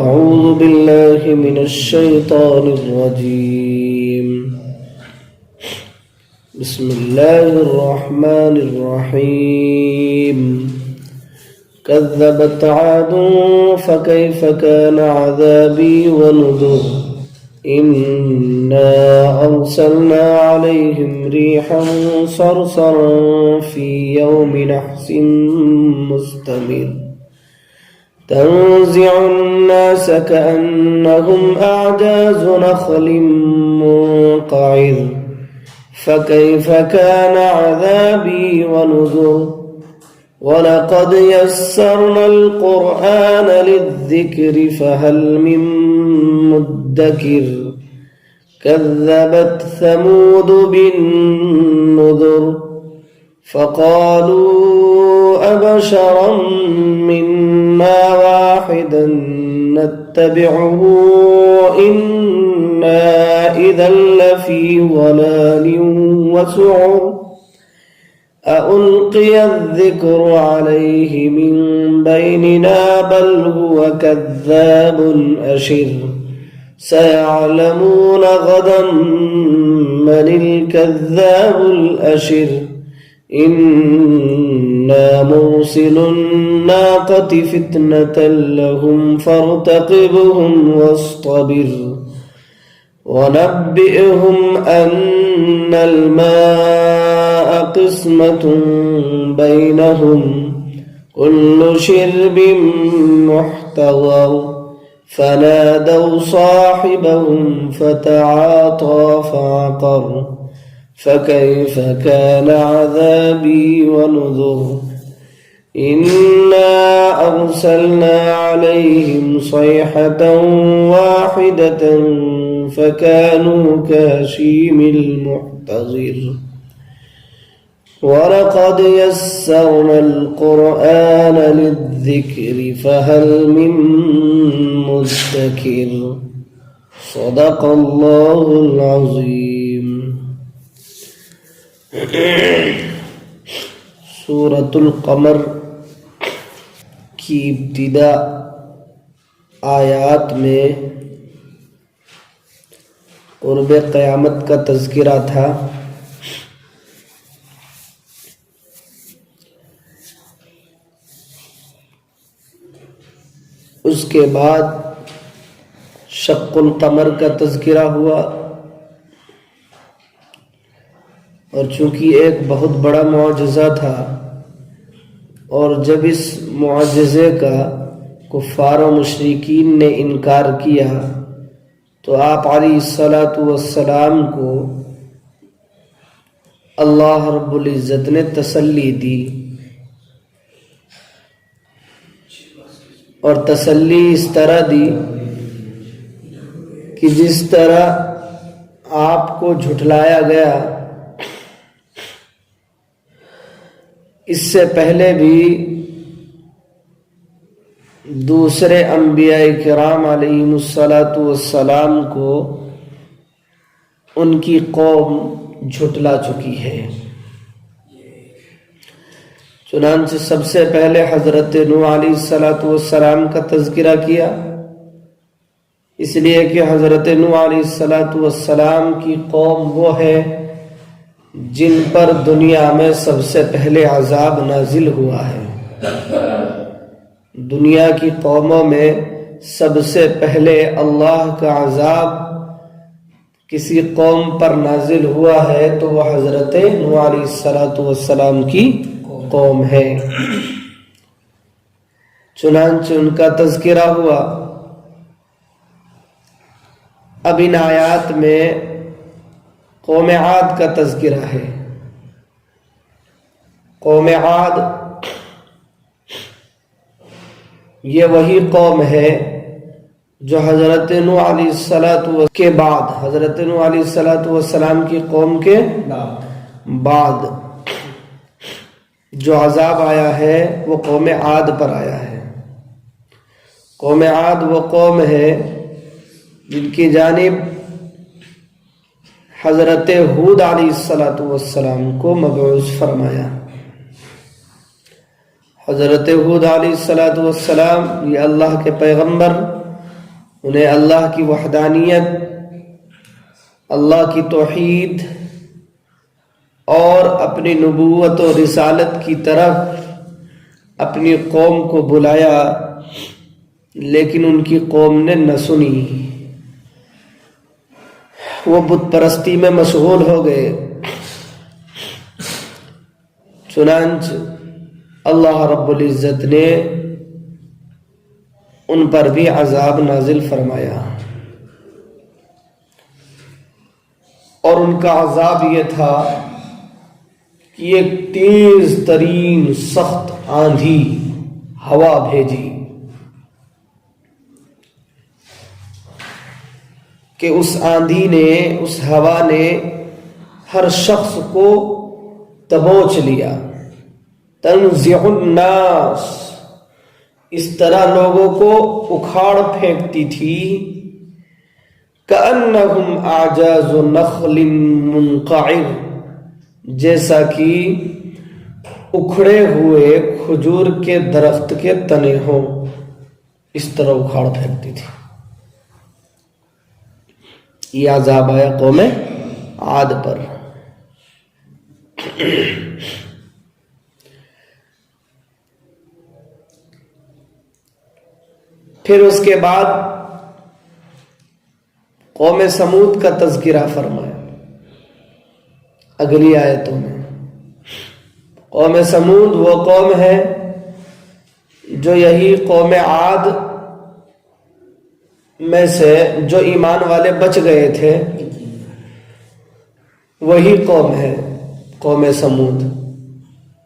أعوذ بالله من الشيطان الرجيم. بسم الله الرحمن الرحيم. كذبت عاد فكيف كان عذابي ونذر. إنا أرسلنا عليهم ريحا صرصرا في يوم نحس مستمر تنزع الناس كأنهم أعجاز نخل منقعر فكيف كان عذابي ونذر. ولقد يسرنا القرآن للذكر فهل من مدكر. كذبت ثمود بالنذر فقالوا أبشرا منا واحدا نتبعه إنا إذا لفي ضلال وسعر. أألقي الذكر عليه من بيننا بل هو كذاب أشر. سيعلمون غدا من الكذاب الأشر. إنا مرسل الناقة فتنة لهم فارتقبهم واصطبر. ونبئهم أن الماء قسمة بينهم كل شرب محتضر. فنادوا صاحبهم فتعاطى فعقر فكيف كان عذابي ونذر. إنا أرسلنا عليهم صيحة واحدة فكانوا كهشيم المحتضر. ولقد يسرنا القرآن للذكر فهل من مدكر. صدق الله العظيم. سورۃ القمر کی ابتدا آیات میں قرب قیامت کا تذکرہ تھا. اس کے بعد شق القمر کا تذکرہ ہوا، اور چونکہ ایک بہت بڑا معجزہ تھا، اور جب اس معجزے کا کفار و مشرکین نے انکار کیا تو آپ علیہ الصلاۃ والسلام کو اللہ رب العزت نے تسلی دی، اور تسلی اس طرح دی کہ جس طرح آپ کو جھٹلایا گیا اس سے پہلے بھی دوسرے انبیاء کرام علیہم الصلاۃ والسلام کو ان کی قوم جھٹلا چکی ہے. چنانچہ سب سے پہلے حضرت نوح علیہ الصلاۃ والسلام کا تذکرہ کیا، اس لیے کہ حضرت نوح علیہ الصلاۃ والسلام کی قوم وہ ہے جن پر دنیا میں سب سے پہلے عذاب نازل ہوا ہے. دنیا کی قوموں میں سب سے پہلے اللہ کا عذاب کسی قوم پر نازل ہوا ہے تو وہ حضرت نوح علیہ الصلاۃ والسلام کی قوم ہے. چنانچہ ان کا تذکرہ ہوا. اب ان آیات میں قوم عاد کا تذکرہ ہے. قوم عاد یہ وہی قوم ہے جو حضرت نوح علیہ الصلاۃ کے بعد، حضرت نوح علیہ الصلاۃ والسلام کی قوم کے بعد جو عذاب آیا ہے وہ قوم عاد پر آیا ہے. قوم عاد وہ قوم ہے جن کی جانب حضرت ہود علیہ السلام کو مبعوث فرمایا. حضرت ہود علیہ السلام یہ اللہ کے پیغمبر انہیں اللہ کی وحدانیت، اللہ کی توحید اور اپنی نبوت و رسالت کی طرف اپنی قوم کو بلایا، لیکن ان کی قوم نے نہ سنی، وہ بت پرستی میں مشغول ہو گئے۔ چنانچہ اللہ رب العزت نے ان پر بھی عذاب نازل فرمایا، اور ان کا عذاب یہ تھا کہ ایک تیز ترین سخت آندھی ہوا بھیجی کہ اس آندھی نے، اس ہوا نے ہر شخص کو دبوچ لیا۔ تنزع الناس، اس طرح لوگوں کو اکھاڑ پھینکتی تھی، کأنہم اعجاز نخل منقعر، جیسا کہ اکھڑے ہوئے کھجور کے درخت کے تنے ہوں، اس طرح اکھاڑ پھینکتی تھی۔ یہ عذاب آیا قوم عاد پر۔ پھر اس کے بعد قوم سمود کا تذکرہ فرمایا اگلی آیتوں میں۔ قوم سمود وہ قوم ہے جو یہی قوم عاد میں سے جو ایمان والے بچ گئے تھے، وہی قوم ہے قوم سمود۔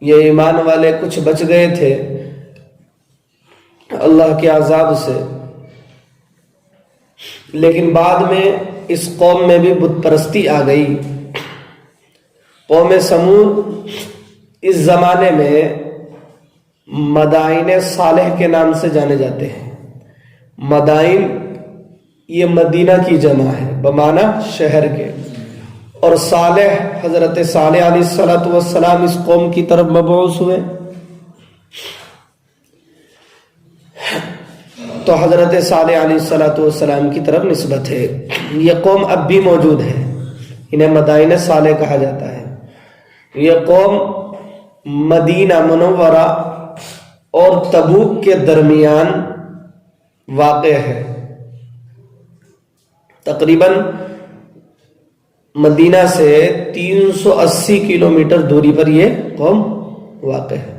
یہ ایمان والے کچھ بچ گئے تھے اللہ کے عذاب سے، لیکن بعد میں اس قوم میں بھی بت پرستی آ گئی۔ قوم سمود اس زمانے میں مدائن صالح کے نام سے جانے جاتے ہیں۔ مدائن یہ مدینہ کی جمع ہے بمعنی شہر کے، اور صالح حضرت صالح علیہ السلام اس قوم کی طرف مبعوث ہوئے، تو حضرت صالح علیہ السلام کی طرف نسبت ہے۔ یہ قوم اب بھی موجود ہے، انہیں مدائن صالح کہا جاتا ہے۔ یہ قوم مدینہ منورہ اور تبوک کے درمیان واقع ہے، تقریباً مدینہ سے 380 کلومیٹر دوری پر یہ قوم واقع ہے۔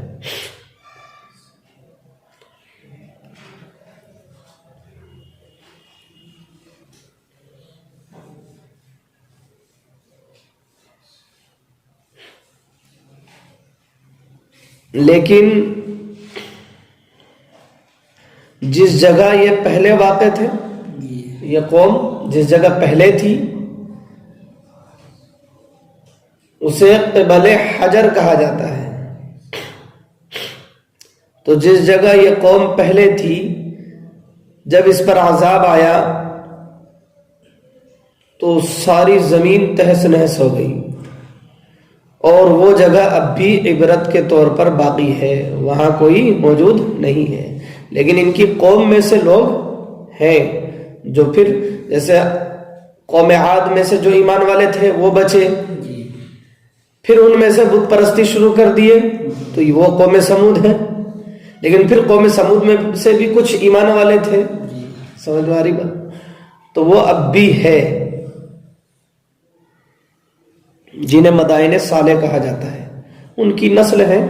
لیکن جس جگہ یہ پہلے واقع تھے، یہ قوم جس جگہ پہلے تھی، اسے قبل حجر کہا جاتا ہے۔ تو جس جگہ یہ قوم پہلے تھی، جب اس پر عذاب آیا تو ساری زمین تہس نہس ہو گئی، اور وہ جگہ اب بھی عبرت کے طور پر باقی ہے، وہاں کوئی موجود نہیں ہے۔ لیکن ان کی قوم میں سے لوگ ہیں جو پھر جیسے قوم عاد میں سے جو ایمان والے تھے وہ بچے، پھر ان میں سے بت پرستی شروع کر دیے، تو وہ قوم سمود ہے۔ لیکن پھر قوم سمود میں سے بھی کچھ ایمان والے تھے، سمجھ میں آ رہی بات؟ تو وہ اب بھی ہے، جنہیں مدائن صالح کہا جاتا ہے۔ ان کی نسل ہے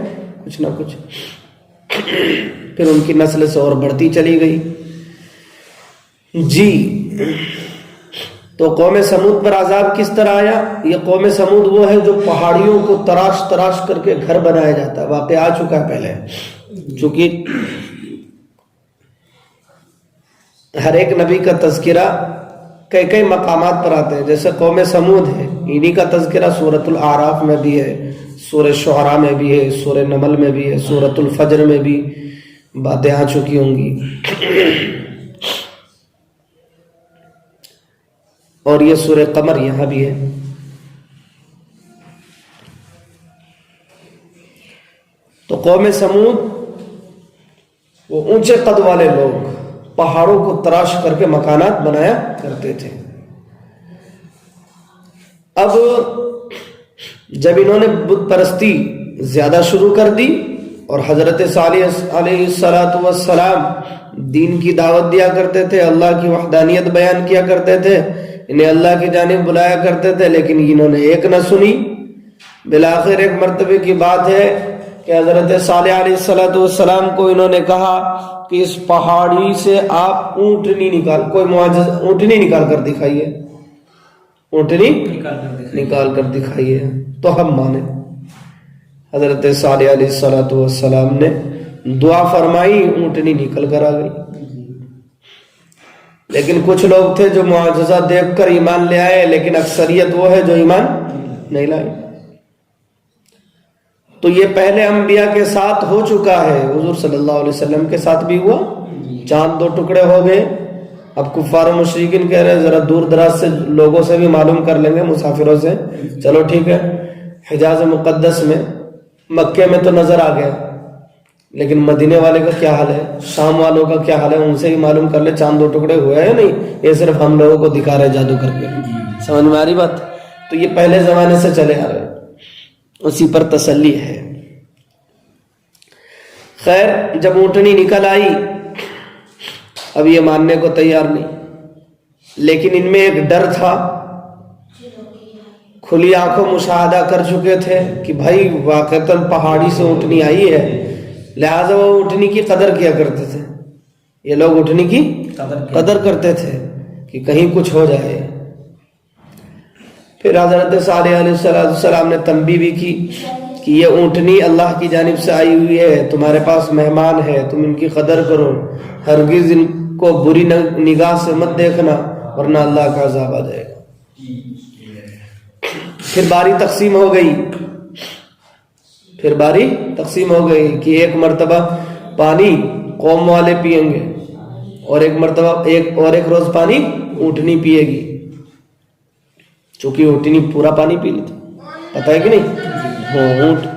کچھ نہ کچھ، پھر ان کی نسل سے اور بڑھتی چلی گئی۔ جی، تو قوم سمود پر عذاب کس طرح آیا؟ یہ قوم سمود وہ ہے جو پہاڑیوں کو تراش تراش کر کے گھر بنایا جاتا ہے، واقع آ چکا ہے پہلے، چونکہ ہر ایک نبی کا تذکرہ کئی کئی مقامات پر آتے ہیں۔ جیسے قوم سمود ہے، انہی کا تذکرہ سورۃ الاعراف میں بھی ہے، سورہ شعراء میں بھی ہے، سورہ نمل میں بھی ہے، سورۃ الفجر میں بھی باتیں آ چکی ہوں گی، اور یہ سورہ قمر یہاں بھی ہے۔ تو قوم سمود وہ اونچے قد والے لوگ، پہاڑوں کو تراش کر کے مکانات بنایا کرتے تھے۔ اب جب انہوں نے بت پرستی زیادہ شروع کر دی اور حضرت صالح علیہ السلام دین کی دعوت دیا کرتے تھے، اللہ کی وحدانیت بیان کیا کرتے تھے، انہیں اللہ کی جانب بلایا کرتے تھے، لیکن انہوں نے ایک نہ سنی۔ بالآخر ایک مرتبہ کی بات ہے کہ حضرت صالح علیہ السلام کو انہوں نے کہا کہ اس پہاڑی سے آپ اونٹنی کوئی معجزہ اونٹنی نکال کر دکھائیے، اونٹنی نکال کر دکھائیے تو ہم مانے۔ حضرت صالح علیہ السلام نے دعا فرمائی، اونٹنی نکل کر آ گئی۔ لیکن کچھ لوگ تھے جو معجزہ دیکھ کر ایمان لے آئے، لیکن اکثریت وہ ہے جو ایمان نہیں لائے۔ تو یہ پہلے انبیاء کے ساتھ ہو چکا ہے، حضور صلی اللہ علیہ وسلم کے ساتھ بھی ہوا، چاند 2 ٹکڑے ہو گئے۔ اب کفار و مشرکین کہہ رہے ہیں ذرا دور دراز سے لوگوں سے بھی معلوم کر لیں گے، مسافروں سے، چلو ٹھیک ہے۔ حجاز مقدس میں، مکے میں تو نظر آ گیا، لیکن مدینے والے کا کیا حال ہے، شام والوں کا کیا حال ہے، ان سے ہی معلوم کر لے چاند 2 ٹکڑے ہوئے ہیں نہیں، یہ صرف ہم لوگوں کو دکھا رہے جادو کر کے۔ سمجھ میں آ رہی بات؟ تو یہ پہلے زمانے سے چلے آ رہے، اسی پر تسلی ہے۔ خیر، جب اونٹنی نکل آئی، اب یہ ماننے کو تیار نہیں، لیکن ان میں ایک ڈر تھا، کھلی آنکھوں مشاہدہ کر چکے تھے کہ بھائی واقعتاً پہاڑی سے اونٹنی آئی ہے، لہٰذا وہ اونٹنی کی قدر کیا کرتے تھے۔ یہ لوگ اونٹنی کی قدر کرتے تھے کہ کہیں کچھ ہو جائے۔ پھر حضرت صالح علیہ السلام نے تنبیہ بھی کی کہ یہ اونٹنی اللہ کی جانب سے آئی ہوئی ہے، تمہارے پاس مہمان ہے، تم ان کی قدر کرو، ہرگز ان کو بری نگاہ سے مت دیکھنا ورنہ اللہ کا عذاب آ جائے گا۔ پھر باری تقسیم ہو گئی کہ ایک مرتبہ پانی قوم والے پیئیں گے اور ایک مرتبہ ایک روز پانی اونٹنی پیے گی، چونکہ اونٹنی پورا پانی پی لیتی، پتہ ہے کہ نہیں؟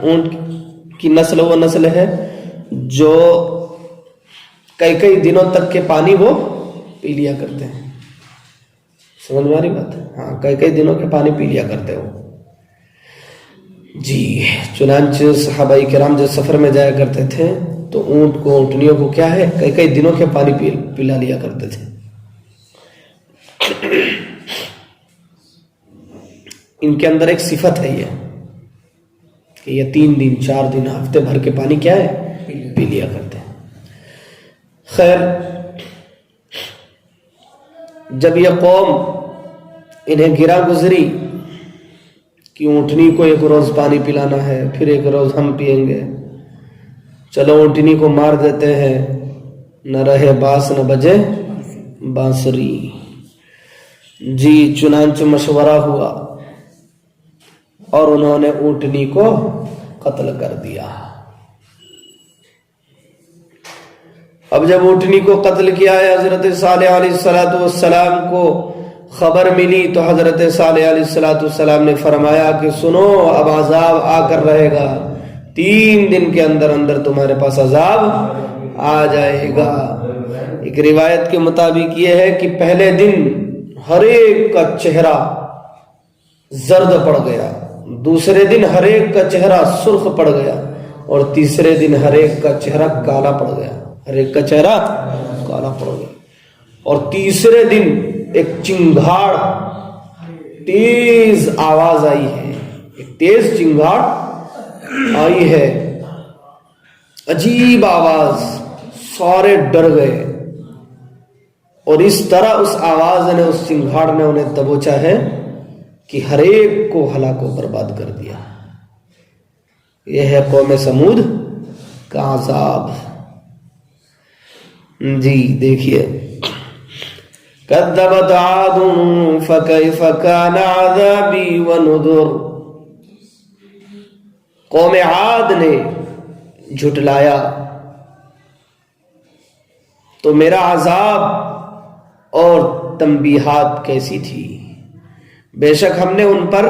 اونٹ کی نسل وہ نسل ہے جو کئی دنوں تک کے پانی وہ پی لیا کرتے ہیں۔ سمجھ میں آ رہی بات؟ ہاں، کئی دنوں کے پانی پی لیا کرتے ہو جی۔ چنانچہ صحابہ کرام جب سفر میں جایا کرتے تھے تو اونٹنیوں کو کیا ہے، کئی دنوں کے پانی پلا لیا کرتے تھے۔ ان کے اندر ایک صفت ہے یہ کہ یہ 3 دن 4 دن ہفتے بھر کے پانی کیا ہے، پی لیا کرتے ہیں۔ خیر، جب یہ قوم انہیں گرا گزری کہ اونٹنی کو ایک روز پانی پلانا ہے، پھر ایک روز ہم پیئیں گے، چلو اونٹنی کو مار دیتے ہیں، نہ رہے باس نہ بجے بانسری جی۔ چنانچہ مشورہ ہوا اور انہوں نے اونٹنی کو قتل کر دیا۔ اب جب اونٹنی کو قتل کیا ہے، حضرت صالح علیہ السلام کو خبر ملی تو حضرت صالح علیہ السلام نے فرمایا کہ سنو، اب عذاب آ کر رہے گا، 3 دن کے اندر تمہارے پاس عذاب آ جائے گا۔ ایک روایت کے مطابق یہ ہے کہ پہلے دن ہر ایک کا چہرہ زرد پڑ گیا، دوسرے دن ہر ایک کا چہرہ سرخ پڑ گیا، اور تیسرے دن ہر ایک کا چہرہ کالا پڑ گیا، ہر ایک کا چہرہ کالا پڑ گیا، اور تیسرے دن ایک چنگھاڑ تیز آواز آئی ہے، ایک تیز چنگھاڑ آئی ہے، عجیب آواز، سارے ڈر گئے، اور اس طرح اس آواز نے، اس چنگھاڑ نے انہیں دبوچا ہے کہ ہر ایک کو ہلاک و برباد کر دیا۔ یہ ہے قوم سمود کا عذاب جی۔ دیکھیے، کذبت عاد فکیف کان عذابی ونذر، قوم عاد نے جھٹلایا تو میرا عذاب اور تنبیہات کیسی تھی۔ بے شک ہم نے ان پر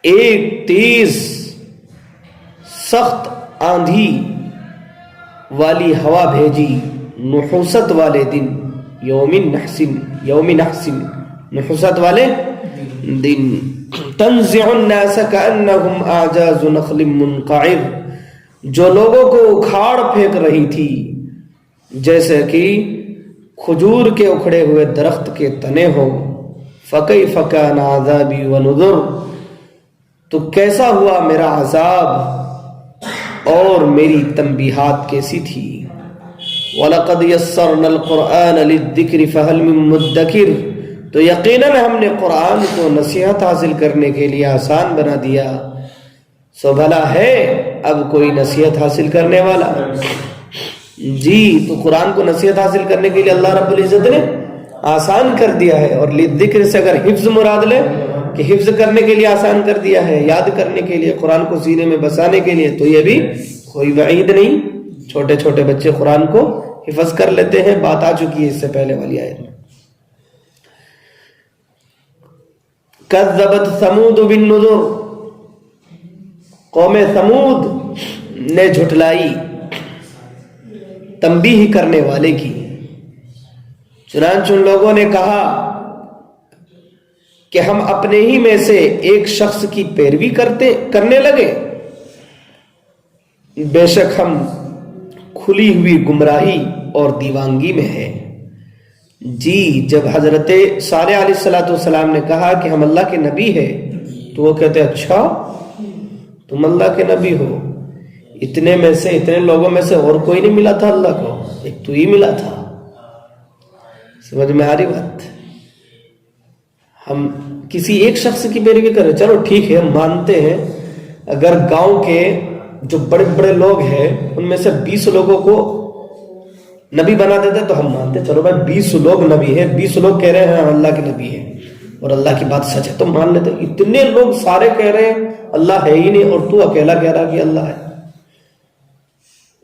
ایک تیز سخت آندھی والی ہوا بھیجی نحوست والے دن، یوم نحس، نحوست والے دن، تنزع الناس کأنہم اعجاز نخل منقعر، جو لوگوں کو اکھاڑ پھینک رہی تھی جیسے کہ کھجور کے اکھڑے ہوئے درخت کے تنے ہو۔ فکیف کان عذابی ونذر، تو کیسا ہوا میرا عذاب اور میری تنبیہات کیسی تھی۔ وَلَقَدْ يَسَّرْنَا الْقُرْآنَ لِلذِّكْرِ فَهَلْ مِن مُدَّكِرٍ، تو یقیناً ہم نے قرآن کو نصیحت حاصل کرنے کے لیے آسان بنا دیا، سو بھلا ہے اب کوئی نصیحت حاصل کرنے والا۔ جی، تو قرآن کو نصیحت حاصل کرنے کے لیے اللہ رب العزت نے آسان کر دیا ہے، اور للذکر سے اگر حفظ مراد لے کہ حفظ کرنے کے لیے آسان کر دیا ہے، یاد کرنے کے لیے، قرآن کو سینے میں بسانے کے لیے، تو یہ بھی کوئی وعید نہیں۔ چھوٹے چھوٹے بچے قرآن کو حفظ کر لیتے ہیں، بات آ چکی ہے اس سے پہلے والی آیت میں۔ کذبت ثمود بالنذر، قوم ثمود نے جھٹلائی تنبیہ کرنے والے کی، چنانچہ ان لوگوں نے کہا کہ ہم اپنے ہی میں سے ایک شخص کی پیروی کرنے لگے، بے شک ہم کھلی ہوئی گمراہی اور دیوانگی میں ہے۔ جی، جب حضرت صالح علیہ السلام نے کہا کہ ہم اللہ کے نبی ہیں، تو وہ کہتے اچھا تم اللہ کے نبی ہو، اتنے میں سے، اتنے لوگوں میں سے اور کوئی نہیں ملا تھا اللہ کو، ایک تو ہی ملا تھا۔ سمجھ میں آ رہی بات؟ ہم کسی ایک شخص کی پیروی کریں، چلو ٹھیک ہے، ہم مانتے ہیں اگر گاؤں کے جو بڑے بڑے لوگ ہیں ان میں سے 20 لوگوں کو نبی بنا دیتے تو ہم مانتے، چلو بھائی 20 لوگ نبی ہیں، 20 لوگ کہہ رہے ہیں ہم اللہ کے نبی ہیں اور اللہ کی بات سچ ہے تو مان لیتے۔ اتنے لوگ سارے کہہ رہے ہیں اللہ ہے ہی نہیں اور تو اکیلا کہہ رہا کہ اللہ ہے،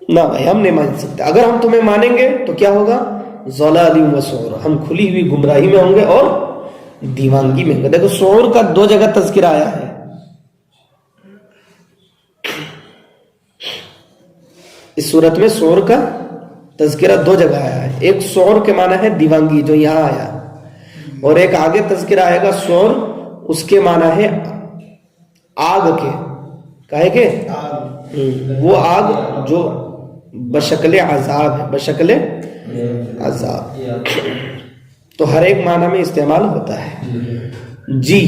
نہ بھائی ہم نہیں مان سکتے۔ اگر ہم تمہیں مانیں گے تو کیا ہوگا؟ ضلال و سعور، ہم کھلی ہوئی گمراہی میں ہوں گے اور دیوانگی میں ہوں گے۔ دیکھو سعور کا 2 جگہ تذکرہ آیا ہے، اس صورت میں سعور کا تذکرہ 2 جگہ آیا ہے۔ ایک سعور کے معنی ہے دیوانگی جو یہاں آیا، اور ایک آگے تذکرہ آئے گا سعور، اس کے معنی ہے آگ کے، کہے کہ وہ آگ جو بشکل عذاب ہے، بشکل عذاب، تو ہر ایک معنی میں استعمال ہوتا ہے۔ جی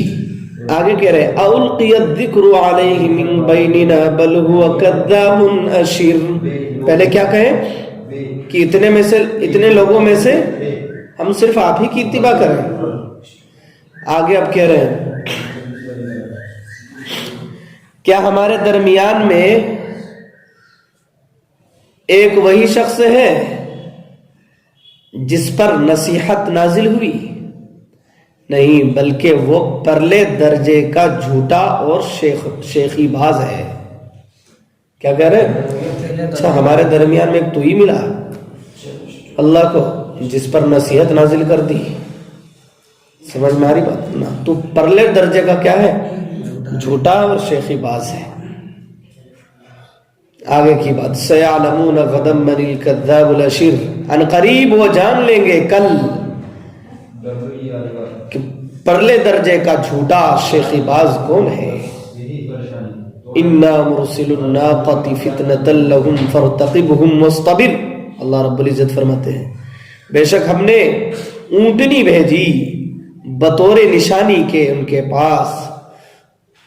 آگے کہہ رہے اَأُلْقِيَ الذِّكْرُ عَلَيْهِ مِن بَيْنِنَا بَلْ هُوَ كَذَّابٌ أَشِرٌ، پہلے کیا کہیں کہ اتنے لوگوں میں سے ہم صرف آپ ہی کی اتباع کریں۔ آگے اب کہہ رہے ہیں کیا ہمارے درمیان میں ایک وہی شخص ہے جس پر نصیحت نازل ہوئی؟ نہیں، بلکہ وہ پرلے درجے کا جھوٹا اور شیخی باز ہے۔ کیا کہہ رہے ہیں؟ اچھا ہمارے درمیان میں ایک تو ہی ملا اللہ کو جس پر نصیحت نازل کر دی۔ سمجھ میں آ رہی بات نا؟ تو پرلے درجے کا کیا ہے؟ جھوٹا اور شیخی باز ہے۔ آگے کی بات سَيَعْلَمُونَ غَدًا مَنِ الْكَذَّابُ الْأَشِرُ، ان قریب وہ جان لیں گے کل کہ پرلے درجے کا جھوٹا شیخی باز کون ہے۔ اِنَّا مُرْسِلُ النَّاقَةِ فِتْنَةً لَهُمْ فَارْتَقِبْهُمْ وَاصْطَبِرْ، اللہ رب العزت فرماتے ہیں بے شک ہم نے اونٹنی بھیجی بطور نشانی کے ان کے پاس،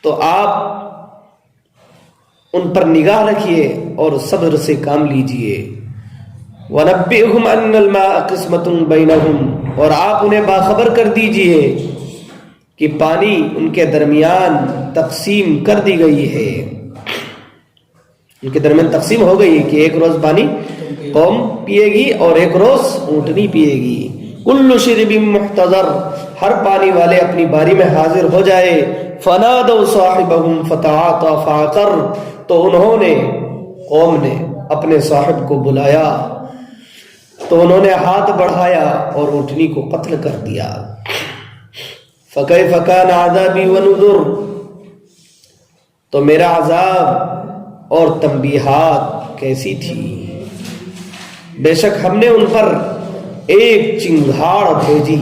تو آپ ان پر نگاہ رکھیے اور صبر سے کام لیجئے۔ وَنَبِّئْهُمْ أَنَّ الْمَاءَ قِسْمَةٌ بَيْنَهُمْ، اور آپ انہیں باخبر کر دیجئے کہ پانی ان کے درمیان تقسیم کر دی گئی ہے، ان کے درمیان تقسیم ہو گئی ہے کہ ایک روز پانی قوم پیے گی اور ایک روز اونٹنی پیے گی۔ کل شرب محتضر، ہر پانی والے اپنی باری میں حاضر ہو جائے۔ فنادوا صاحبهم فتعاطى فعقر، تو انہوں نے، قوم نے اپنے صاحب کو بلایا تو انہوں نے ہاتھ بڑھایا اور اونٹنی کو قتل کر دیا۔ فکیف کان عذابی ونذر، تو میرا عذاب اور تنبیہات کیسی تھی۔ بے شک ہم نے ان پر ایک چنگھاڑ بھیجی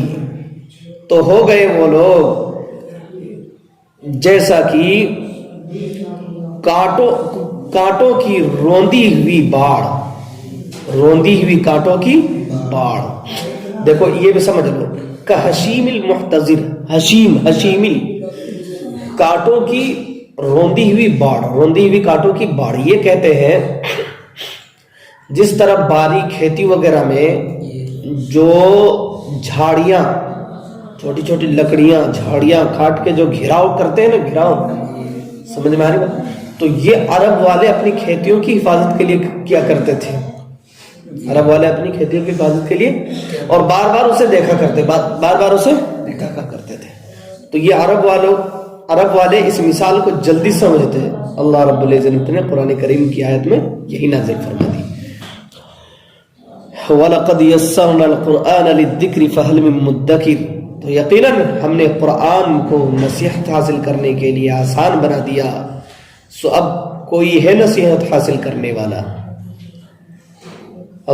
تو ہو گئے وہ لوگ جیسا کہ کانٹوں کی روندی ہوئی باڑ، روندی ہوئی کانٹوں کی باڑ. دیکھو یہ بھی سمجھ لو کہ حشیم المحتضر، حشیمی کانٹوں کی روندی ہوئی باڑ، روندی ہوئی کانٹوں کی باڑ یہ کہتے ہیں جس طرح باری کھیتی وغیرہ میں جو جھاڑیاں، چھوٹی چھوٹی لکڑیاں جھاڑیاں کاٹ کے جو گھیراؤ کرتے ہیں نا، گھیراؤ، سمجھ میں آ رہی بات؟ تو یہ عرب والے اپنی کھیتیوں کی حفاظت کے لیے کیا کرتے تھے، عرب والے اپنی کھیتیوں کی حفاظت کے لیے، اور بار بار اسے دیکھا کرتے، بار بار اسے دیکھا کرتے تھے. تو یہ عرب والے اس مثال کو جلدی سمجھتے ہیں. اللہ رب العزت نے قرآن کریم کی آیت میں یہی نازل فرما دی. وَلَقَدْ يَسَّرْنَا الْقُرْآنَ لِلذِّكْرِ فَهَلْ مِن مُدَّكِرٍ، تو یقیناً ہم نے قرآن کو نصیحت حاصل کرنے کے لیے آسان بنا دیا، سو اب کوئی ہے نصیحت حاصل کرنے والا.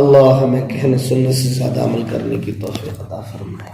اللہ ہمیں کہنے سننے سے زیادہ عمل کرنے کی توفیق عطا فرمائے.